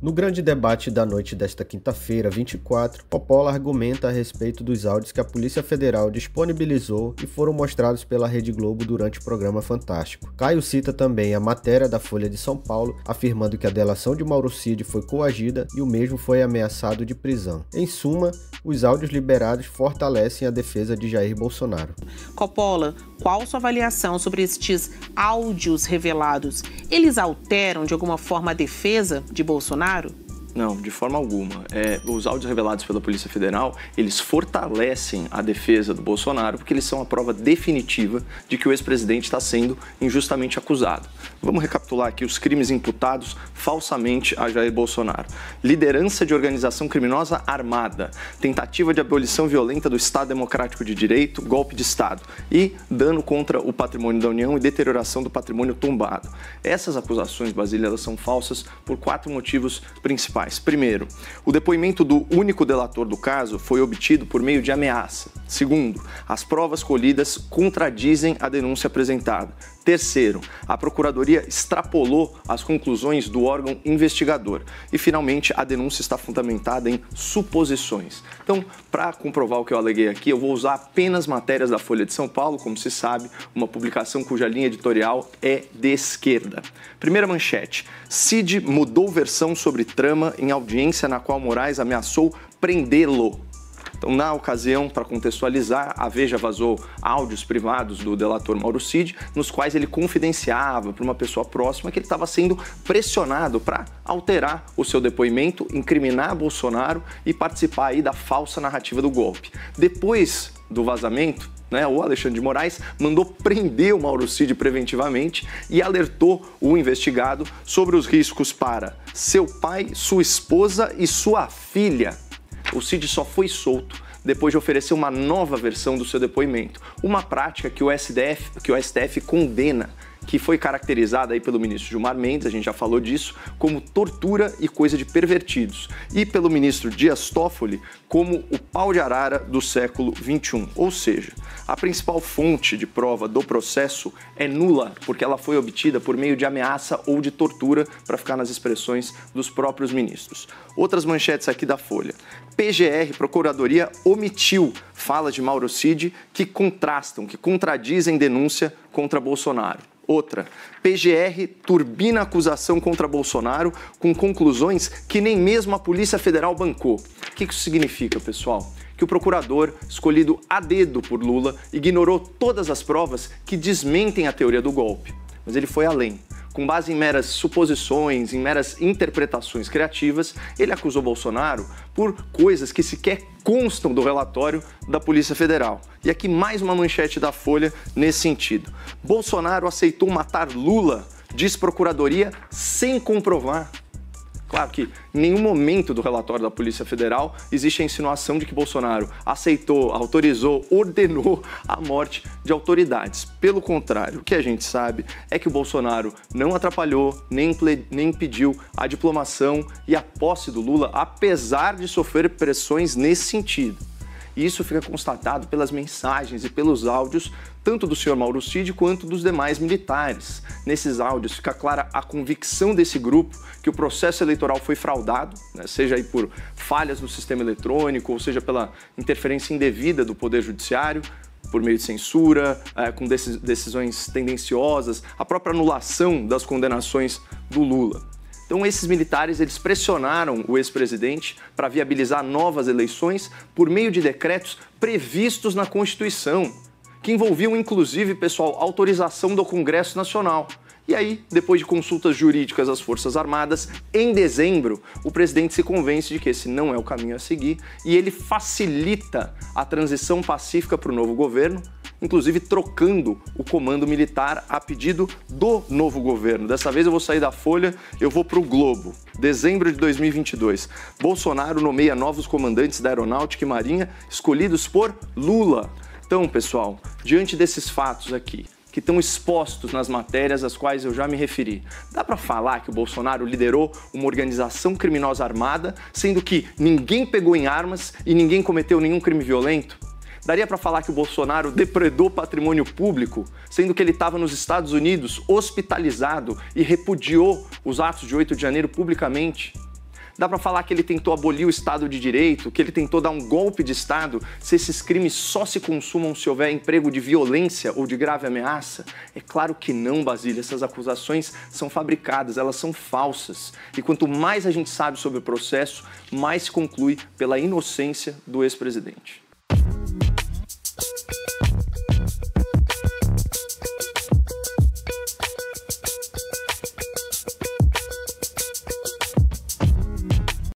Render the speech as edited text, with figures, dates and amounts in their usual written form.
No grande debate da noite desta quinta-feira, 24, Coppola argumenta a respeito dos áudios que a Polícia Federal disponibilizou e foram mostrados pela Rede Globo durante o programa Fantástico. Caio cita também a matéria da Folha de São Paulo, afirmando que a delação de Mauro Cid foi coagida e o mesmo foi ameaçado de prisão. Em suma, os áudios liberados fortalecem a defesa de Jair Bolsonaro. Coppola, qual sua avaliação sobre estes áudios revelados? Eles alteram de alguma forma a defesa de Bolsonaro? Não, de forma alguma. Os áudios revelados pela Polícia Federal, eles fortalecem a defesa do Bolsonaro porque eles são a prova definitiva de que o ex-presidente está sendo injustamente acusado. Vamos recapitular aqui os crimes imputados falsamente a Jair Bolsonaro. Liderança de organização criminosa armada, tentativa de abolição violenta do Estado Democrático de Direito, golpe de Estado e dano contra o patrimônio da União e deterioração do patrimônio tombado. Essas acusações, Basílio, elas são falsas por 4 motivos principais. Primeiro, o depoimento do único delator do caso foi obtido por meio de ameaça. Segundo, as provas colhidas contradizem a denúncia apresentada. Terceiro, a Procuradoria extrapolou as conclusões do órgão investigador. E, finalmente, a denúncia está fundamentada em suposições. Então, para comprovar o que eu aleguei aqui, eu vou usar apenas matérias da Folha de São Paulo, como se sabe, uma publicação cuja linha editorial é de esquerda. Primeira manchete: Cid mudou versão sobre trama em audiência na qual Moraes ameaçou prendê-lo. Então, na ocasião, para contextualizar, a Veja vazou áudios privados do delator Mauro Cid, nos quais ele confidenciava para uma pessoa próxima que ele estava sendo pressionado para alterar o seu depoimento, incriminar Bolsonaro e participar aí da falsa narrativa do golpe. Depois do vazamento, o Alexandre de Moraes mandou prender o Mauro Cid preventivamente e alertou o investigado sobre os riscos para seu pai, sua esposa e sua filha. O Cid só foi solto depois de oferecer uma nova versão do seu depoimento, uma prática que o STF condena, que foi caracterizada aí pelo ministro Gilmar Mendes, a gente já falou disso, como tortura e coisa de pervertidos, e pelo ministro Dias Toffoli como o pau de arara do século XXI. Ou seja, a principal fonte de prova do processo é nula, porque ela foi obtida por meio de ameaça ou de tortura, para ficar nas expressões dos próprios ministros. Outras manchetes aqui da Folha. PGR, Procuradoria, omitiu falas de Mauro Cid que contrastam, que contradizem denúncia contra Bolsonaro. Outra, PGR turbina a acusação contra Bolsonaro com conclusões que nem mesmo a Polícia Federal bancou. O que isso significa, pessoal? Que o procurador, escolhido a dedo por Lula, ignorou todas as provas que desmentem a teoria do golpe. Mas ele foi além. Com base em meras suposições, em meras interpretações criativas, ele acusou Bolsonaro por coisas que sequer constam do relatório da Polícia Federal. E aqui mais uma manchete da Folha nesse sentido. Bolsonaro aceitou matar Lula, diz Procuradoria, sem comprovar. Claro que em nenhum momento do relatório da Polícia Federal existe a insinuação de que Bolsonaro aceitou, autorizou, ordenou a morte de autoridades. Pelo contrário, o que a gente sabe é que o Bolsonaro não atrapalhou, nem impediu a diplomação e a posse do Lula, apesar de sofrer pressões nesse sentido. E isso fica constatado pelas mensagens e pelos áudios, tanto do senhor Mauro Cid quanto dos demais militares. Nesses áudios fica clara a convicção desse grupo que o processo eleitoral foi fraudado, seja aí por falhas no sistema eletrônico, ou seja pela interferência indevida do Poder Judiciário, por meio de censura, com decisões tendenciosas, a própria anulação das condenações do Lula. Então, esses militares, eles pressionaram o ex-presidente para viabilizar novas eleições por meio de decretos previstos na Constituição, que envolviam, inclusive, pessoal, autorização do Congresso Nacional. E aí, depois de consultas jurídicas às Forças Armadas, em dezembro, o presidente se convence de que esse não é o caminho a seguir e ele facilita a transição pacífica para o novo governo, inclusive trocando o comando militar a pedido do novo governo. Dessa vez eu vou sair da Folha, eu vou para o Globo. Dezembro de 2022. Bolsonaro nomeia novos comandantes da Aeronáutica e Marinha escolhidos por Lula. Então, pessoal, diante desses fatos aqui, que estão expostos nas matérias às quais eu já me referi, dá para falar que o Bolsonaro liderou uma organização criminosa armada, sendo que ninguém pegou em armas e ninguém cometeu nenhum crime violento? Daria para falar que o Bolsonaro depredou patrimônio público, sendo que ele estava nos Estados Unidos hospitalizado e repudiou os atos de 8 de janeiro publicamente? Dá para falar que ele tentou abolir o Estado de Direito, que ele tentou dar um golpe de Estado, se esses crimes só se consumam se houver emprego de violência ou de grave ameaça? É claro que não, Basílio. Essas acusações são fabricadas, elas são falsas. E quanto mais a gente sabe sobre o processo, mais se conclui pela inocência do ex-presidente.